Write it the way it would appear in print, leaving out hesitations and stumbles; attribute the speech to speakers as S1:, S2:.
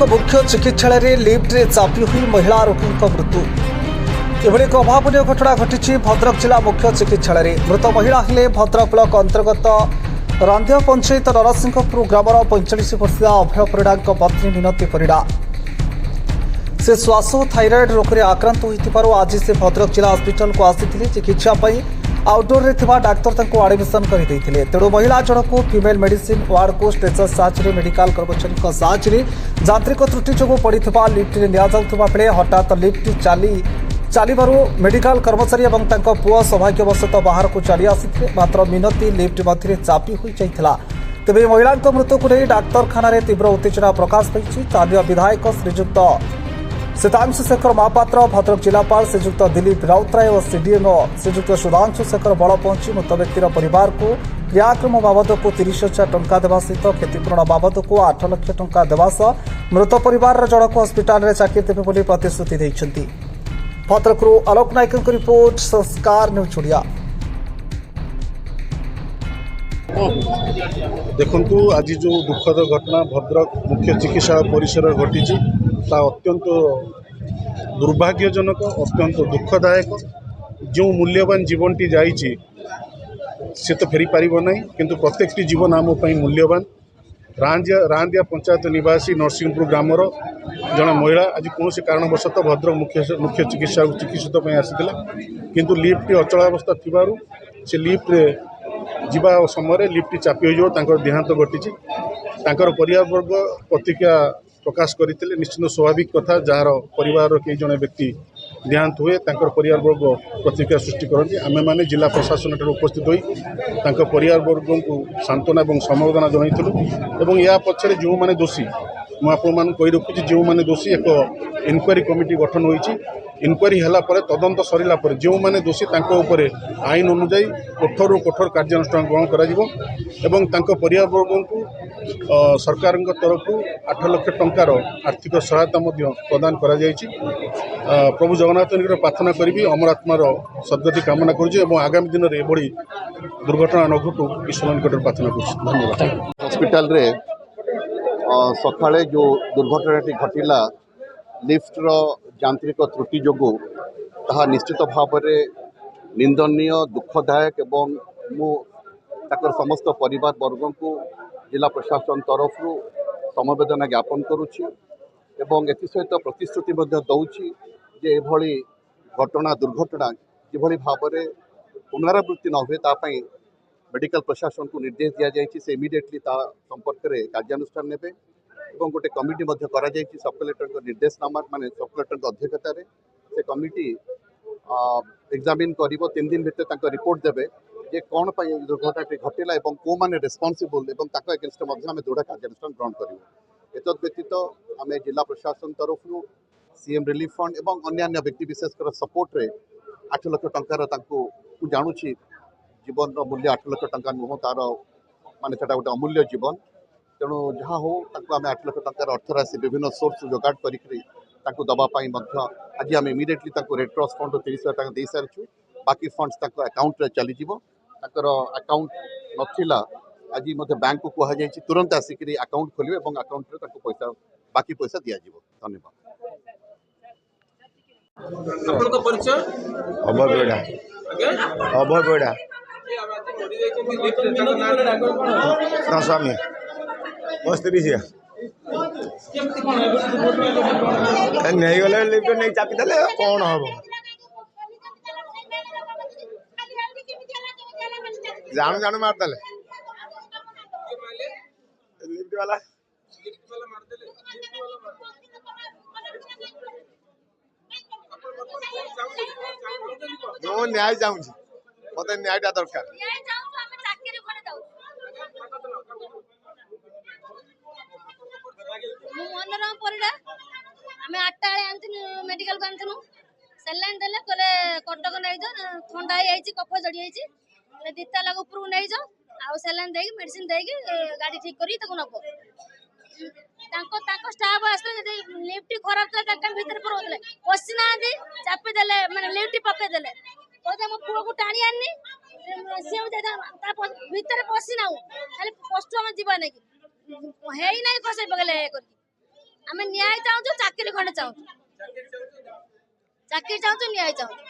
S1: मुख्य चिकित्सालय लिफ्ट रे चापी हुई महिला रोगी मृत्यु। एभली एक अभावन घटना घटी भद्रक जिला मुख्य चिकित्सालय। मृत महिला हेले भद्रक ब्लॉक अंतर्गत रांधिया पंचायत नरसिंहपुर ग्रामर 45 वर्षीय अभय परिड़ा पत्नी मिनती परिड़ा। से श्वास और थायरॉइड रोग में आक्रांत होइथिबारु आज से भद्रक जिला हॉस्पिटल को आसिथिले चिकित्सा पई। आउटडोर रे थिबा डाक्तर तांको एडमिशन करि दैथिले। तेणु महिला जनक फीमेल मेडिसिन वार्ड को स्ट्रेचर साहाय्य मेडिकल कर्मचारी साहाय्य यांत्रिक त्रुटि जो पड़ता लिफ्ट में नियाजाउथबा बेले हठात लिफ्ट चलू मेडिकल कर्मचारी और तांको पुओ सौभाग्यवशतः बाहर को चली आसिथिले। मात्र मिनती लिफ्ट मध्य चापी हो जाइथिला। तेबे महिला मृत्यु को नहीं डाक्तखाना तीव्र उत्तेजना प्रकाश पाई। स्थानीय विधायक श्रीजुक्त सीतांशु शेखर महापात्र, भद्रक जिलापाल श्रीजुक्त दिलीप राउतराय और सीडीएमओ श्रीजुक्त सुधांशु शेखर बड़ पहुंची मृत व्यक्तिर परिवार को क्रियाक्रम बाबद को 30,000 टंका देवा सहित क्षतिपूरण बाबद को 8 लाख टंका देवा सह मृत परिवार जनक हस्पिटाल में चाकरी देवे बोली प्रतिश्रुति देइछन्ति। भद्रकरू आलोक नायक रिपोर्ट, संस्कार न्यूज ओडिया।
S2: देखु आज जो दुखद घटना भद्रक मुख्य चिकित्सालय परिसर घटी अत्यंत दुर्भाग्यजनक, अत्यंत दुखदायक। जो मूल्यवान जीवनटी जाइए से तो फेरी पार ना, किंतु प्रत्येक जीवन आम मूल्यवान। रांदिया पंचायत निवासी नरसिंहपुर ग्रामर जड़े महिला आज कौन कारणवशतः भद्रक मुख्य चिकित्सा चिकित्सित आसाला, किंतु लिफ्ट अचलावस्था थी से लिफ्ट जीवा समय लिफ्ट चापी हो देहांत घटी। परिवार वर्ग प्रतिक्रिया प्रकाश करते। निश्चित स्वाभाविक कथा, जार परिवार कई जड़े व्यक्ति देहांत हुए परिवार वर्ग प्रतिक्रिया सृष्टि करती। आमे माने जिला प्रशासन उपस्थित होई परिवार वर्ग को सांत्वना और समवेदना जनइलु। या पछरे जो माने दोषी मुझे कही रखुच्छी, जो माने दोषी एक इनक्वारी कमिटी गठन होती। इनक्वारी है तदंत सरला जो माने दोषी उपर आईन अनुजाई कठोर कठोर कार्यानुष्ठान ग्रहण कर परिवार वर्ग को सरकार तरफ 8 लाख टंकार आर्थिक सहायता प्रदान कर। प्रभु जगन्नाथ निकट प्रार्थना करी अमर आत्मार सद्गति कामना कर आगामी दिन में एभली दुर्घटना न घटू ईश्वर निकट प्रार्थना कर। धन्यवाद।
S3: हॉस्पिटल रे सकाळे जो दुर्घटना घटिला लिफ्टर यांत्रिक त्रुटि जोगु ताहा निश्चित भाव में निंदनीय, दुखदायक एवं मुझे समस्त परिवार वर्ग को जिला प्रशासन तरफ समवेदना ज्ञापन करुच्ची एवं एसहित प्रतिश्रुति दौची जे एभली घटना दुर्घटना किभली भाव में पुनरावृत्ति न हुए तापाई मेडिकल प्रशासन को निर्देश दिया जायछि। से इमिडिएटली संपर्क में कार्यानुष्ठान नेबे एवं गोटे कमिटी सब कलेक्टर निर्देशनामा माने सब कलेक्टर अध्यक्षतार से कमिटी एग्जामिन कर 3 दिन भीतर रिपोर्ट देवे जे कौन दुर्घटना घटला और कौ मैंने रेस्पॉन्सिबल और एगेन्स्ट आम दृढ़ कार्यानुष्ठान ग्रहण कर। एतद व्यतीत आम जिला प्रशासन तरफ सीएम रिलीफ फंड और अन्य व्यक्ति विशेष सपोर्ट रे 8 लाख टंकार जानुची जीवन मूल्य 8 लाख टंका नुह तार माने सेटा गोटे अमूल्य जीवन। तेणु जहाँ हो आम 8 लाख टंकार अर्थराशि विभिन्न सोर्स जोगाड़ कर दवापाई आज आम इमिडिएटली रेड क्रॉस फंड 30,000 टंका दे सारी। बाकी फंड्स अकाउंट चलीज अकाउंट नथिला आज मत बैंक को कहुई तुरंत आसिक अकाउंट खोलिए और अकाउंट पैसा बाकी पैसा दि जाव। धन्यवाद।
S4: अभय बेड़ा स्वामी 35 नहीं गले लिफ्ट नहीं चापी देले कौन हम जानू जानू मारदेले लिफ्ट वाला नो न्याय चाहूँ मत न्यायटा दरकार।
S5: मनोरमा परिडा आम 8टा मेडिकल को आनथिनु सेलाइन देले कहले कटक नहीं जाओ ठंडा हो कफ जड़ी जाइए 2 ताला ऊपर नहीं जाओ आ सेलाइन देकी मेडिसिन देकी गाड़ी ठीक करी तको नब स्टाफ आसले लिफ्ट खराब था भीतर पुरोले पशि ना चापी देले माने लिफ्ट पके देले कहते मो पुओ को टाणी आनी सी भीतर पशि ना खाली कष्ट आम जीवन है नहीं कसे पकड़े ଆମେ ନ୍ୟାୟ ଚାହୁଁଛୁ, ଚାକିରି ଖଣ୍ଡେ ଚାହୁଁଛୁ, ଚାକିରି ଚାହୁଁଛୁ, ନ୍ୟାୟ ଚାହୁଁଛୁ।